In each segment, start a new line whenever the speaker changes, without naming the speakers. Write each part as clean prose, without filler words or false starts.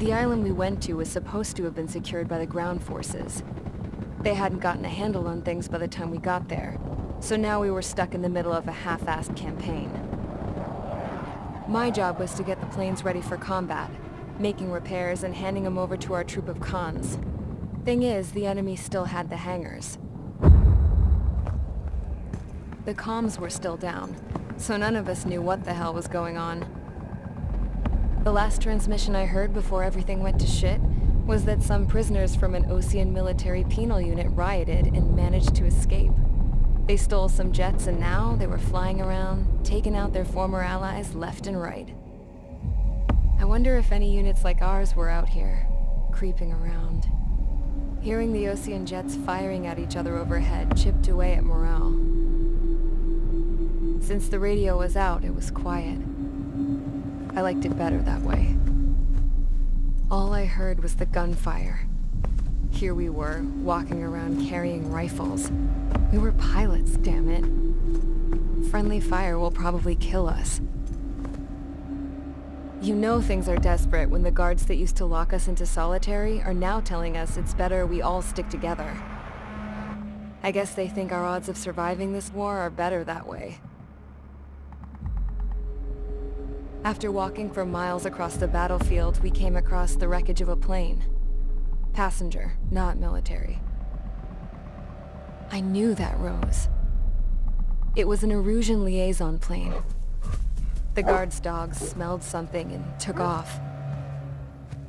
The island we went to was supposed to have been secured by the ground forces. They hadn't gotten a handle on things by the time we got there, so now we were stuck in the middle of a half-assed campaign. My job was to get the planes ready for combat, making repairs and handing them over to our troop of cons. Thing is, the enemy still had the hangars. The comms were still down, so none of us knew what the hell was going on. The last transmission I heard before everything went to shit was that some prisoners from an Osean military penal unit rioted and managed to escape. They stole some jets and now they were flying around, taking out their former allies left and right. I wonder if any units like ours were out here, creeping around. Hearing the Osean jets firing at each other overhead chipped away at morale. Since the radio was out, it was quiet. I liked it better that way. All I heard was the gunfire. Here we were, walking around carrying rifles. We were pilots, damn it. Friendly fire will probably kill us. You know things are desperate when the guards that used to lock us into solitary are now telling us it's better we all stick together. I guess they think our odds of surviving this war are better that way. After walking for miles across the battlefield, we came across the wreckage of a plane. Passenger, not military. I knew that rose. It was an Erusian liaison plane. The guard's dogs smelled something and took off.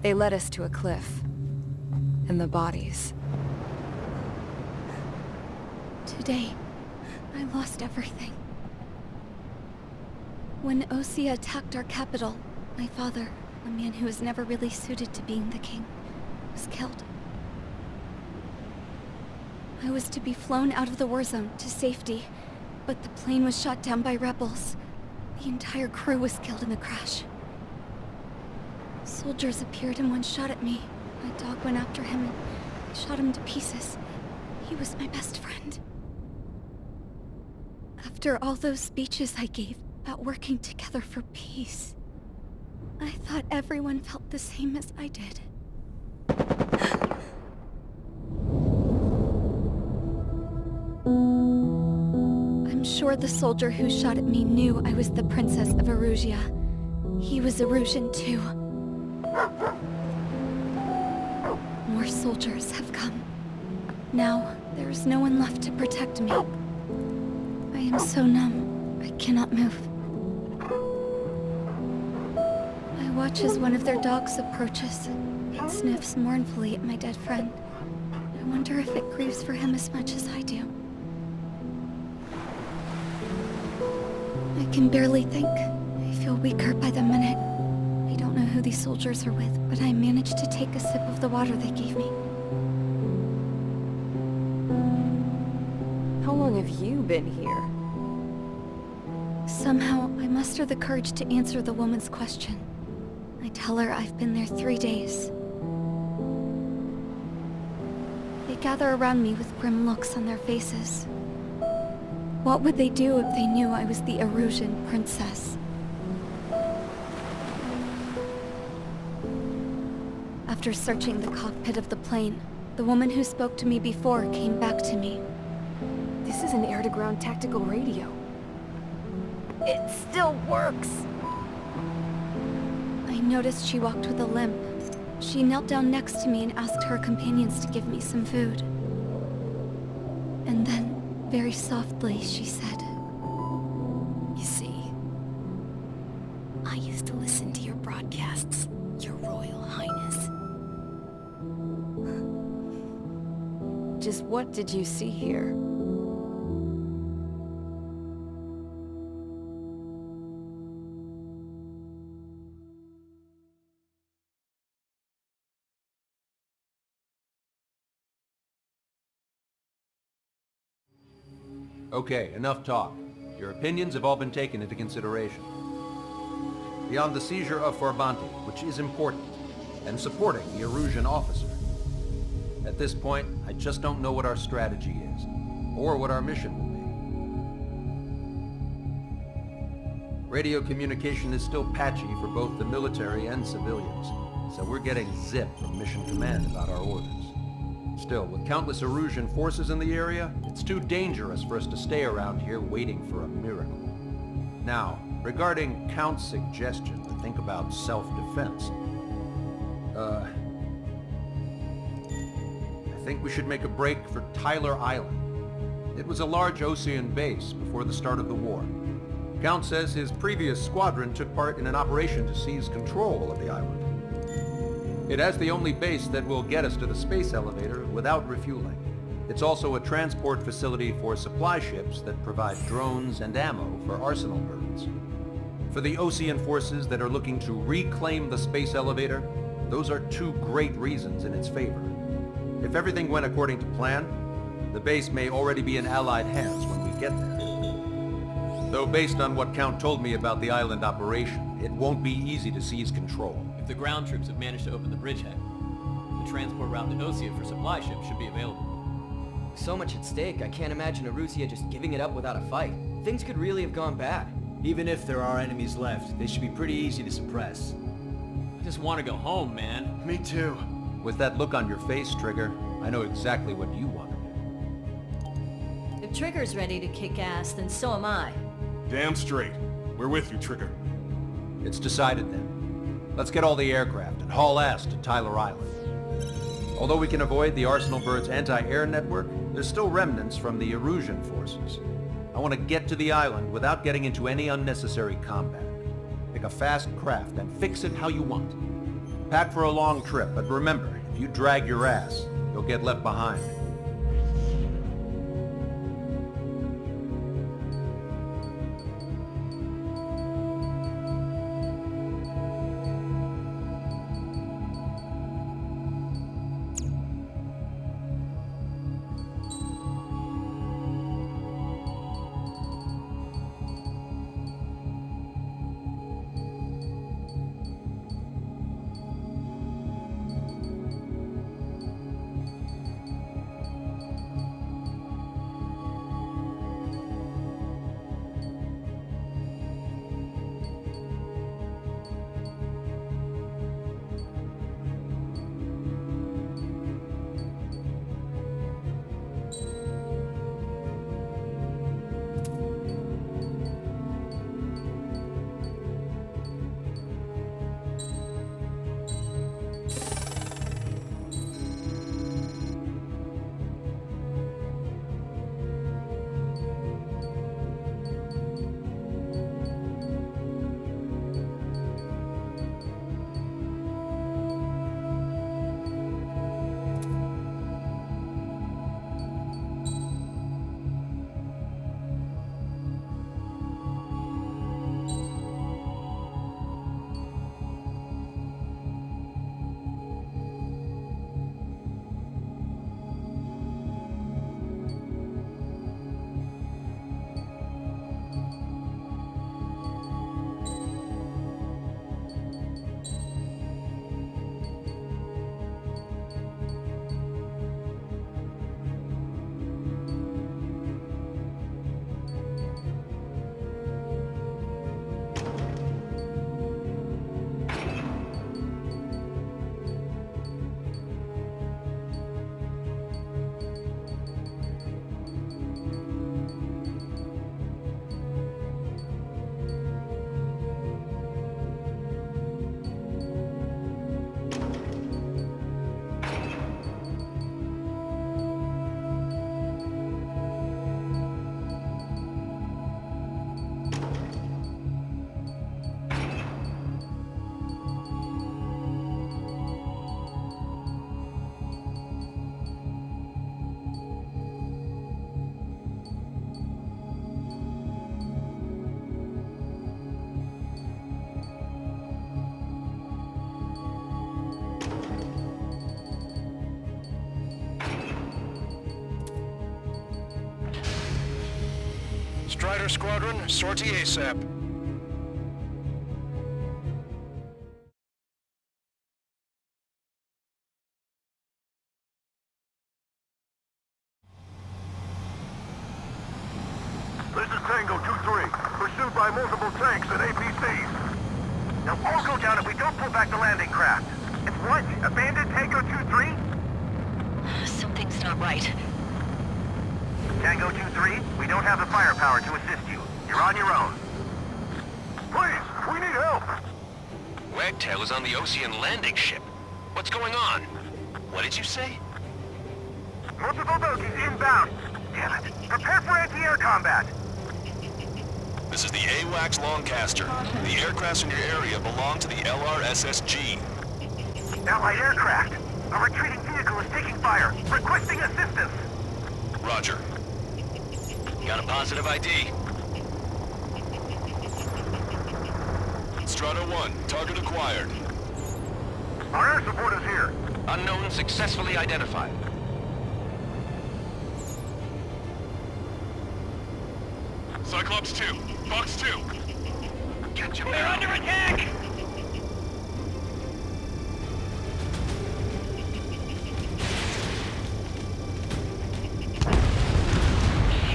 They led us to a cliff. And the bodies.
Today, I lost everything. When Osea attacked our capital, my father, a man who was never really suited to being the king, was killed. I was to be flown out of the war zone to safety, but the plane was shot down by rebels. The entire crew was killed in the crash. Soldiers appeared and one shot at me. My dog went after him and shot him to pieces. He was my best friend. After all those speeches I gave about working together for peace, I thought everyone felt the same as I did. I'm sure the soldier who shot at me knew I was the Princess of Erusia. He was Erusian too. More soldiers have come. Now, there is no one left to protect me. I am so numb, I cannot move. I watch as one of their dogs approaches. It sniffs mournfully at my dead friend. I wonder if it grieves for him as much as I do. I can barely think. I feel weaker by the minute. I don't know who these soldiers are with, but I managed to take a sip of the water they gave me.
How long have you been here?
Somehow, I muster the courage to answer the woman's question. I tell her I've been there 3 days. They gather around me with grim looks on their faces. What would they do if they knew I was the Erusian princess? After searching the cockpit of the plane, the woman who spoke to me before came back to me.
This is an air-to-ground tactical radio. It still works!
I noticed she walked with a limp. She knelt down next to me and asked her companions to give me some food. And then, very softly, she said,
You see, I used to listen to your broadcasts, Your Royal Highness. Just what did you see here?
Okay, enough talk. Your opinions have all been taken into consideration. Beyond the seizure of Forbanti, which is important, and supporting the Erusian officer. At this point, I just don't know what our strategy is, or what our mission will be. Radio communication is still patchy for both the military and civilians, so we're getting zip from Mission Command about our orders. Still, with countless Erusian forces in the area, it's too dangerous for us to stay around here waiting for a miracle. Now, regarding Count's suggestion to think about self-defense, I think we should make a break for Tyler Island. It was a large Osean base before the start of the war. Count says his previous squadron took part in an operation to seize control of the island. It has the only base that will get us to the space elevator without refueling. It's also a transport facility for supply ships that provide drones and ammo for arsenal birds. For the Osean forces that are looking to reclaim the space elevator, those are two great reasons in its favor. If everything went according to plan, the base may already be in Allied hands when we get there. Though based on what Count told me about the island operation, it won't be easy to seize control.
If the ground troops have managed to open the bridgehead, the transport route to Osea for supply ships should be available.
With so much at stake, I can't imagine Erusia just giving it up without a fight. Things could really have gone bad.
Even if there are enemies left, they should be pretty easy to suppress.
I just want to go home, man.
Me too.
With that look on your face, Trigger, I know exactly what you want to do.
If Trigger's ready to kick ass, then so am I.
Damn straight. We're with you, Trigger.
It's decided then. Let's get all the aircraft and haul ass to Tyler Island. Although we can avoid the Arsenal Bird's anti-air network, there's still remnants from the Erusian forces. I want to get to the island without getting into any unnecessary combat. Pick a fast craft and fix it how you want. Pack for a long trip, but remember, if you drag your ass, you'll get left behind.
Strider Squadron, sortie ASAP.
This is Tango 2-3, pursued by multiple tanks and APCs.
They'll all go down if we don't pull back the landing craft.
It's what? Abandoned Tango 2-3?
Something's not right.
Tango 2-3, we don't have the firepower to assist you. You're on your own. Please, we need help!
Wagtail is on the Ocean landing ship. What's going on? What did you say?
Multiple bogies inbound. Damn it. Prepare for anti-air combat.
This is the AWACS Longcaster. The aircrafts in your area belong to the LRSSG.
Allied aircraft. A retreating vehicle is taking fire. Requesting assistance.
Roger. Got a positive ID. Strata 1, target acquired.
Our air support is here.
Unknown successfully identified.
Cyclops 2. Fox 2.
Catch him there. Under attack!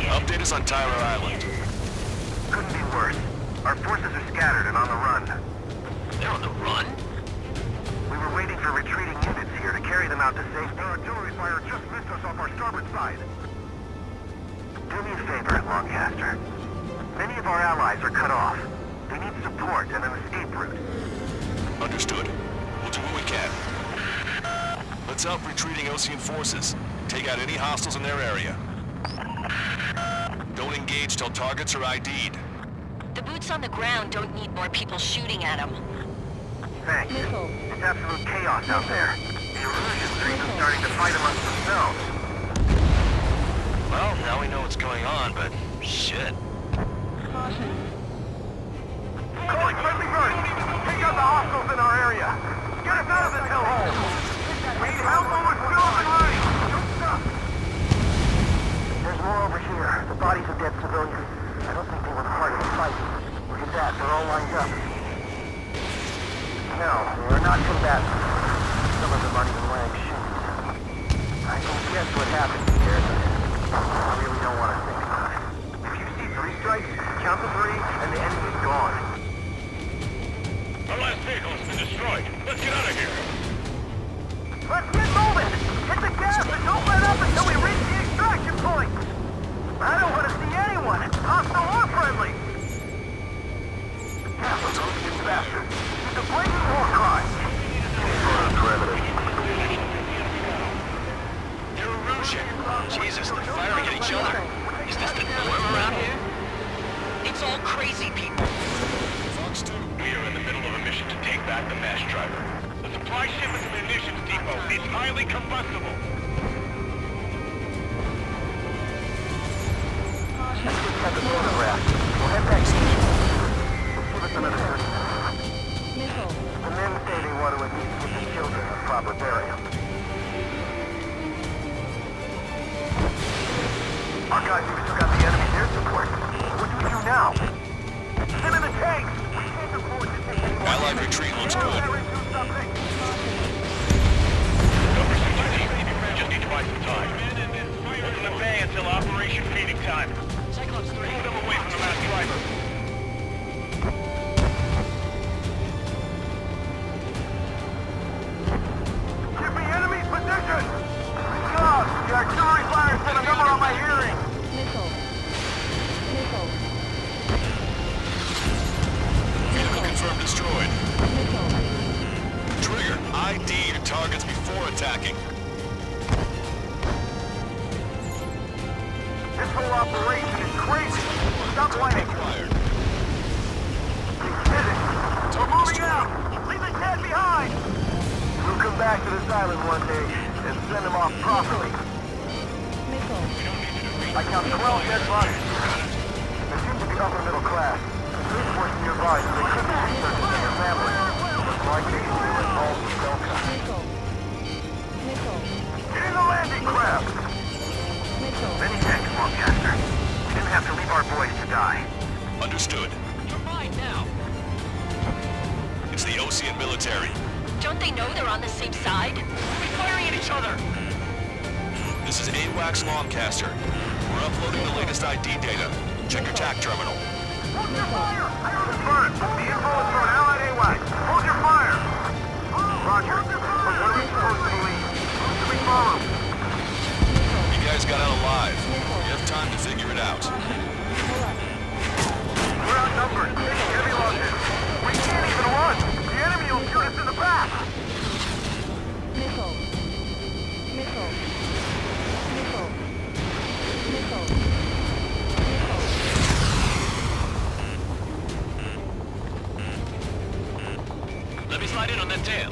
Update us on Tyler Island.
Couldn't be worse. Our forces are scattered and on the run.
They're on the run?
We were waiting for retreating units here to carry them out to safety. Our artillery fire just missed us off our starboard side. Do me a favor, Longcaster. Many of our allies are cut off. They need support and an escape route.
Understood. We'll do what we can. Let's help retreating Ocean forces. Take out any hostiles in their area. Don't engage till targets are ID'd.
The boots on the ground don't need more people shooting at them.
Thanks. It's absolute chaos out there. The Erusian stream is starting to fight amongst themselves.
Well, now we know what's going on, but shit.
Calling friendly guns! Take out the hostiles in our area! Get us out of this hellhole! We need help when we're still up and running! Don't stop! There's more over here. The bodies of dead civilians. I don't think they were part of the fight. Look at that, they're all lined up. No, they are not combatants. Some of them aren't even wearing shoes. I can guess what happened here, but I really don't want to think about it. If you see 3 strikes, count the 3, and the enemy's gone.
Our last vehicle has been destroyed. Let's get out of here.
Let's get moving! Hit the gas and don't let up until we reach the extraction point! I don't want to see anyone, hostile or friendly! Those Ocean bastards! It's a blatant war crime!
They're Erusian. Jesus, they're firing at each other. Is this the norm around here? It's all crazy people. Fox 2. We are in the middle of a mission to take back the mass driver. The supply ship at the munitions depot is highly combustible.
Let's just have the photograph. We'll head back to the We'll give us another 30 minutes. The men say they want to at least give the children a proper burial. Our guys even took out the enemy's air support. What do we do now? Send in the tanks! We can't afford to take any more
Allied
damage.
retreat looks
Now
good.
better do something.
Just need to buy some time. Hold them at bay until Operation Feeding Time.
Cyclops 3.
Move them away from the mass driver.
Give me enemy's position! God, the artillery fire sent a number on my hearing!
Vehicle confirmed destroyed. Trigger, ID your targets before attacking.
This whole operation is crazy! Stop whining!
Acquired.
We did it! We're moving out! Leave the dead behind! We'll come back to this island one day and send them off properly. I count 12 dead bodies. They seem to be upper middle class. The police force nearby, so they could be researching their family. But likely they were involved with Delta. Get in the landing craft! Many thanks, Longcaster. We didn't have to leave our boys to die.
Understood.
You're mine now.
It's the Ocean military.
Don't they know they're on the same side?
We're firing at each other. This is AWACS Longcaster. We're uploading the latest ID data. Check your TAC terminal.
Hold your fire! I confirm. The info is from an allied AWACS. Hold your fire! Roger. But what are we supposed to believe? Who should we follow?
You guys got out alive. You have time to figure it out.
We're outnumbered. Taking heavy losses. We can't even run. The enemy will shoot us in the back.
Let me slide in on that tail.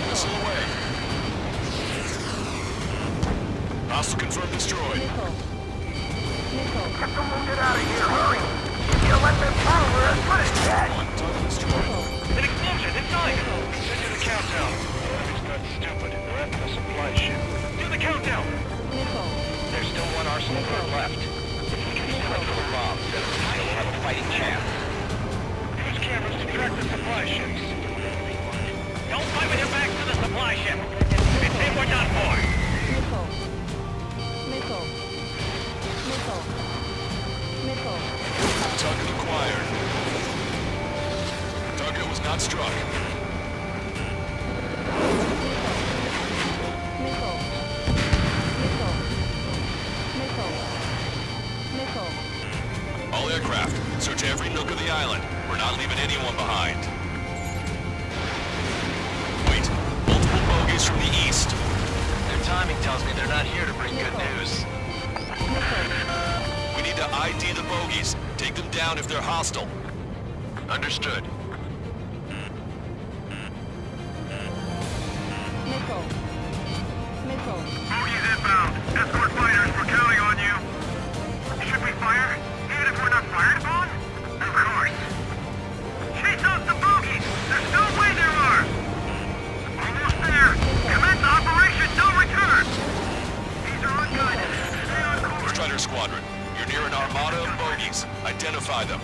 Missile away. Hostile confirmed destroyed.
Get the wounded out of here. Hurry. You let them through. We're as good as dead.
One target destroyed.
An explosion inside.
Send you the countdown. It's not stupid. They're after the supply ship.
Do the countdown.
There's still one arsenal guard left. If we can sell it for the bombs, then we'll have a fighting chance. Use cameras to track the supply ships.
Don't fight with your back to the supply ship. It's him we're done for.
Target acquired. Target was not struck. All aircraft, search every nook of the island. We're not leaving anyone behind. Wait, multiple bogies from the east.
Their timing tells me they're not here to bring good news.
We need to ID the bogies. Take them down if they're hostile. Understood.
Bogies inbound. Escort fighters, we're counting on you. Should we fire? Even if we're not fired upon? Of course. Chase out the bogies! There's no way there are! Almost there! Commence operation, no return! These are unguided. Stay on course.
Strider Squadron, you're near an armada of bogies. Identify them.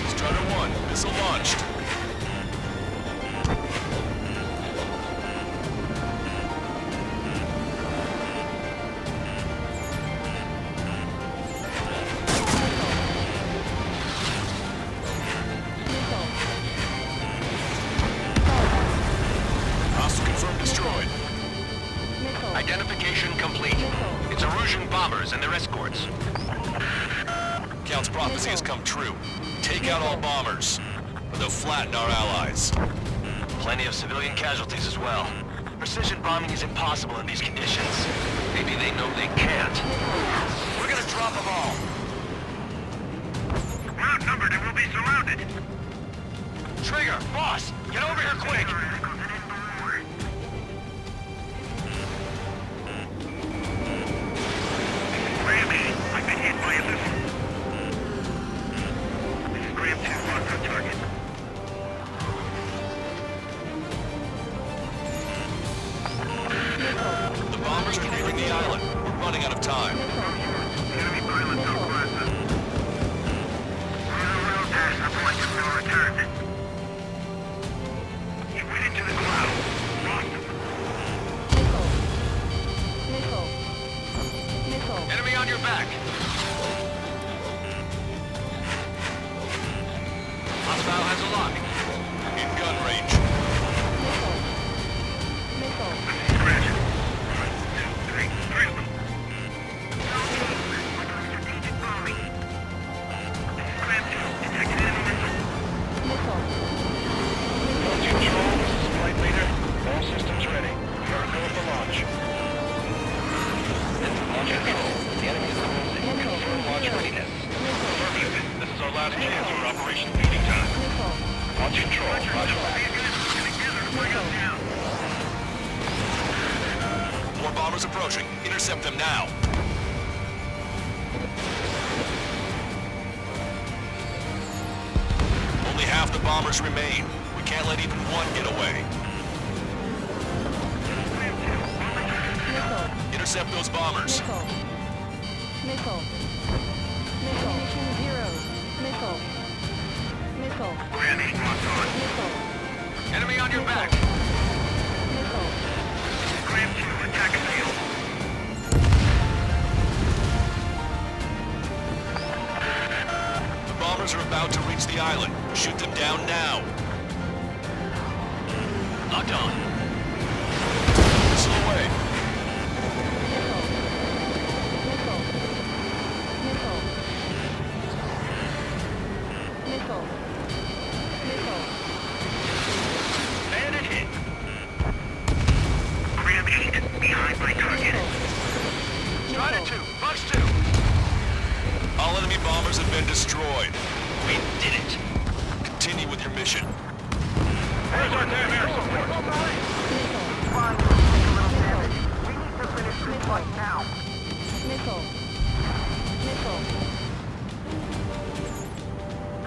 Strider 1, missile launched. Hostile confirmed destroyed.
Identification complete. It's Erusian bombers and their escorts.
Count's prophecy has come true. Take out all bombers, or they'll flatten our allies.
Plenty of civilian casualties as well. Precision bombing is impossible in these conditions. Maybe they know they can't. We're gonna drop them all. We're outnumbered and we'll be surrounded. Trigger, boss, get over here quick. Wait a minute, I've been hit by a missile. This is Graham 2, marked on target.
The bombers are nearing the island. We're running out of time.
Enemy pilots don't class us. We're on a real dash, our flight is no return. He went into the cloud. Lost him. Enemy on your back. Hostile has a lock.
In gun range.
Scratch. 1, 2, 3. 3 of them. Strategic bombing. Grab 2. Detected enemy missile.
Control, this is flight leader. All systems ready. We are go for launch.
This is launch control. The enemy is closing. Confirm launch readiness.
Perfect. This is our last chance for Operation Feeding Time. Launch control. Roger back. More bombers approaching. Intercept them now. Only half the bombers remain. We can't let even one get away. Intercept those bombers.
Randy, locked on. Enemy on your back. Grab
attack failed.
The bombers are about to reach the island. Shoot them down now.
Locked on.
Missile away.
Bandit hit. Ram 8 behind my target. Strider 2, Fox 2.
All enemy bombers have been destroyed.
We did it.
Continue with your mission.
Where's our damn air support?
We need to finish this fight now.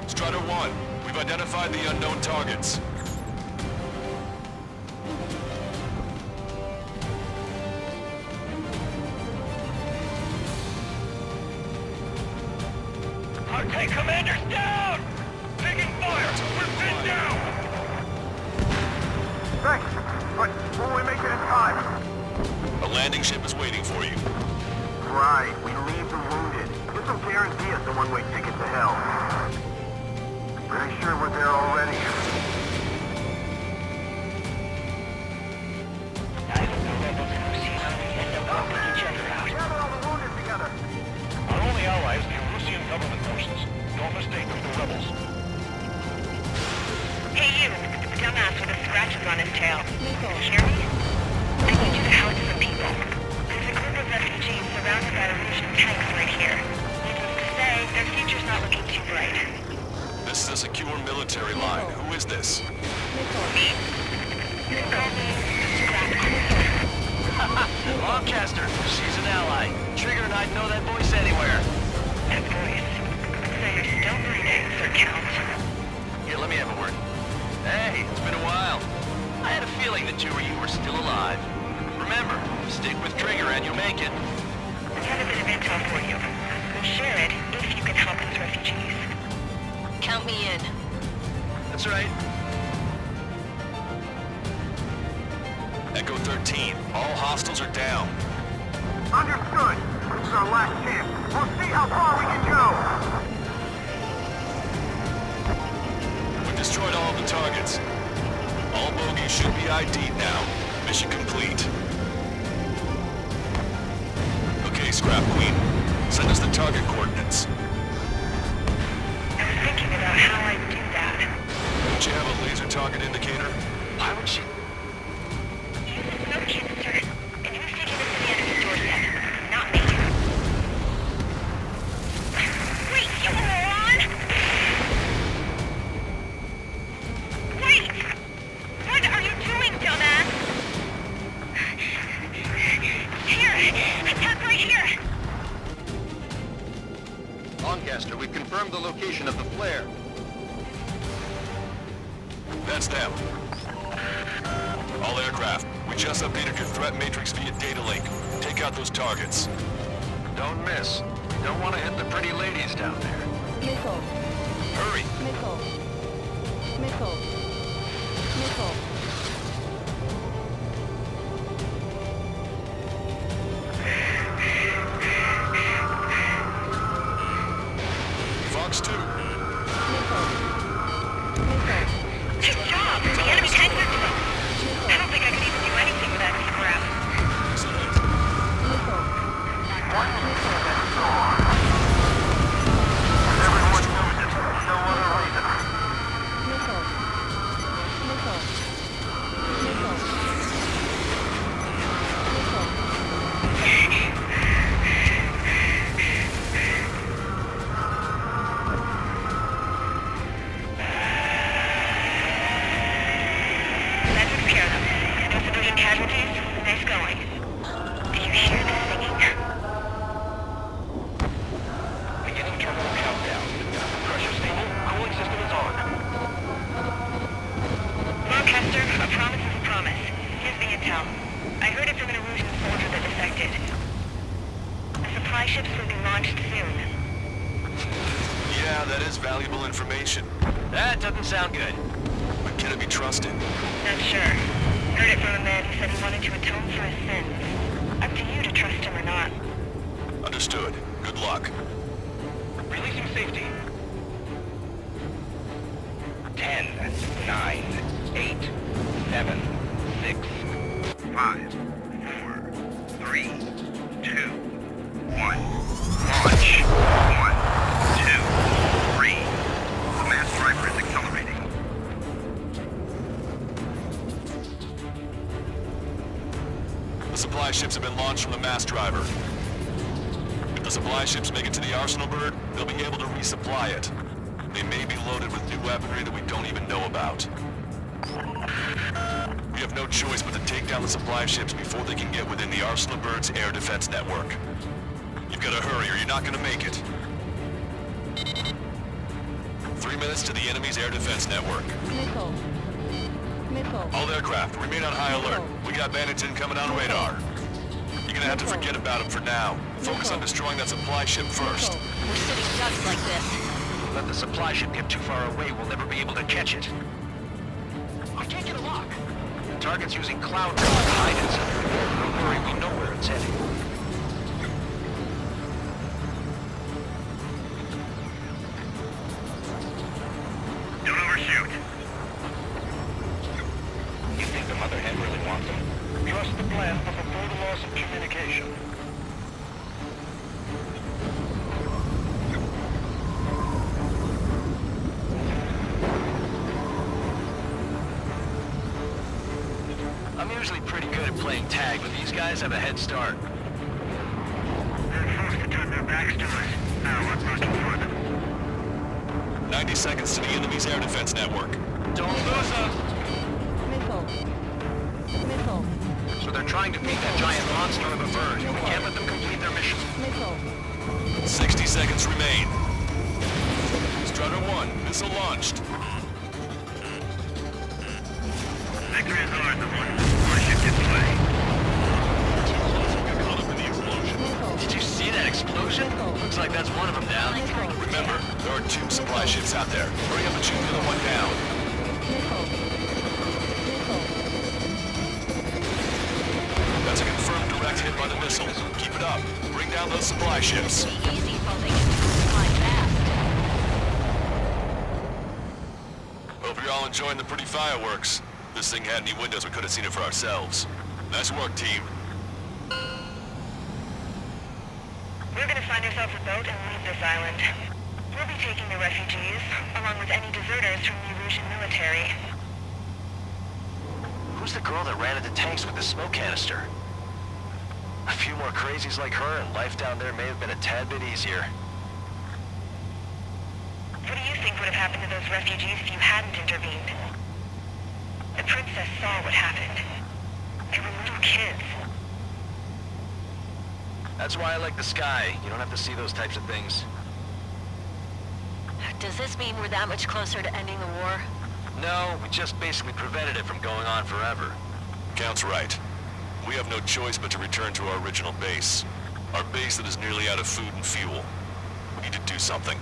Strider 1, we've identified the unknown targets.
Our tank commander's down! Taking fire! We're pinned down!
Thanks, but will we make it in time?
A landing ship is waiting for you.
Right, we leave the wounded. This will guarantee us a one-way ticket to hell. Pretty sure we're there already. Gather all the wounded together.
Our only ally is the Russian government forces. Don't mistake them for rebels.
Hey you, dumbass with the scratches on his tail. Hear me? I need you to help some people. There's a group of refugees surrounded by Russian tanks right here. Needless to say, their future's not looking too bright.
This is a secure military line. Who is this?
Me. You can call me Scrap.
Lancaster, she's an ally. Trigger and I'd know that voice anywhere.
That voice. So you're still breathing, Sir Count.
Here, let me have a word. Hey, it's been a while. I had a feeling the two of you were still alive. Remember, stick with Trigger and you'll make it.
I have a bit of intel for you. We'll share it if you can help us refugees. Count me in.
That's right.
Echo 13, all hostiles are down.
Understood. This is our last chance. We'll see how far we can go.
We've destroyed all of the targets. All bogies should be ID'd now. Mission complete. Okay, Scrap Queen. Send us the target coordinates.
I was thinking about how I'd do that.
Don't you have a laser target indicator?
Why would she...
No kidding, sir. And who's taking this to the enemy's doorstep? Not me. Wait, you moron! Wait! What are you doing, dumbass? Here! Attack right here!
Lancaster, we've confirmed the location of the flare.
That's them. All aircraft, we just updated your threat matrix via data link. Take out those targets.
Don't miss. Don't want to hit the pretty ladies down there.
Missile.
Hurry!
Missile. Missile. Missile.
Fox 2.
Good job! The enemy tanks are down. I don't think I could even do anything with that scrap.
Excellent.
Everyone knows it. No other reason.
That took care of them. No civilian casualties? Nice going. Do you hear the singing?
Beginning terminal countdown. Pressure stable. Cooling system is on.
Lancaster, a promise is a promise. Here's the intel. I heard it from an Erusian soldier that defected. The supply ships will be launched soon.
Yeah, that is valuable information.
That doesn't sound good.
But can it be trusted?
Not sure. Heard it from a man who said he wanted to atone for his sins. Up to you to trust him or not.
Understood. Good luck.
Releasing safety. 10, 9, 8, 7, 6, 5, 4, 3, 2, 1. Launch. 1, 2, 3. The mass driver is accelerating.
The supply ships have been launched from the mass driver. If the supply ships make it to the arsenal bird, they'll be able to resupply it. They may be loaded with new weaponry that we don't even know about. We have no choice but to take down the supply ships before they can get within the arsenal bird's air defense network. You've got to hurry or you're not going to make it. 3 minutes to the enemy's air defense network. All aircraft, remain on high alert. We got bandits incoming on radar. You're gonna have to forget about them for now. Focus on destroying that supply ship first.
We're sitting ducks like this.
Let the supply ship get too far away, we'll never be able to catch it. I can't get a lock. The target's using cloud cover to hide it. Don't worry, we know where it's heading. Don't overshoot. You think the mother hen really wants them? Trust the plan, but before the loss of communication. I'm usually pretty good at playing tag, but these guys have a head start. They're forced to turn their backs to us. Now we're pushing for them.
90 seconds to the enemy's air defense network.
Don't lose us! So they're trying to beat that giant monster of a bird. We can't let them complete their mission.
60 seconds remain. Strutter 1, missile launched.
Victory is ours, the one. Our ship gets away.
Got caught up in the explosion.
Did you see that explosion? Looks like that's one of them down.
Remember, there are 2 supply ships out there. Hurry up and shoot the other one down. That's a confirmed direct hit by the missile. Keep it up. Bring down those supply ships.
Easy while they get fly fast.
Hope you're all enjoying the pretty fireworks. If this thing had any windows, we could have seen it for ourselves. Nice work, team.
We're gonna find ourselves a boat and leave this island. We'll be taking the refugees, along with any deserters from the Erusian military.
Who's the girl that ran into tanks with the smoke canister? A few more crazies like her and life down there may have been a tad bit easier.
What do you think would have happened to those refugees if you hadn't intervened? The princess saw what happened. They were little kids.
That's why I like the sky. You don't have to see those types of things.
Does this mean we're that much closer to ending the war?
No, we just basically prevented it from going on forever.
Count's right. We have no choice but to return to our original base. Our base that is nearly out of food and fuel. We need to do something.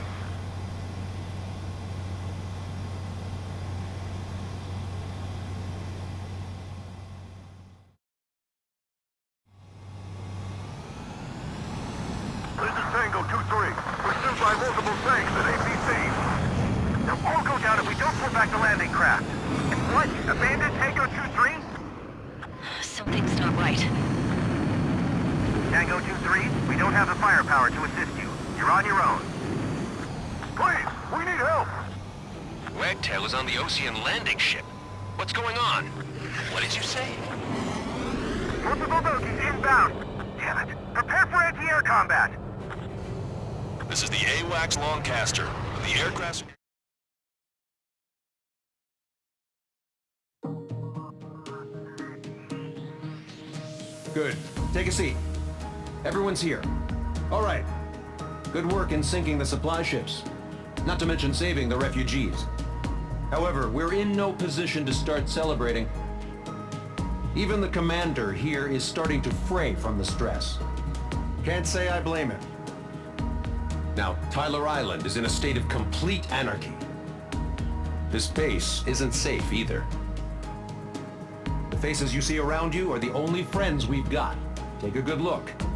This is Tango 2-3. Pursued by multiple tanks at AC7. They'll all go down if we don't pull back the landing craft. What? Abandoned Tango 2-3?
Something's not right.
Tango 2-3, we don't have the firepower to assist you. You're on your own. Please, we need help.
Wagtail is on the Ocean landing ship. What's going on? What did you say?
Multiple bogies inbound. Damn it. Prepare for anti-air combat.
This is the AWACS Longcaster. The aircraft...
Good. Take a seat. Everyone's here. All right. Good work in sinking the supply ships. Not to mention saving the refugees. However, we're in no position to start celebrating. Even the commander here is starting to fray from the stress. Can't say I blame him. Now, Tyler Island is in a state of complete anarchy. This base isn't safe either. The faces you see around you are the only friends we've got. Take a good look.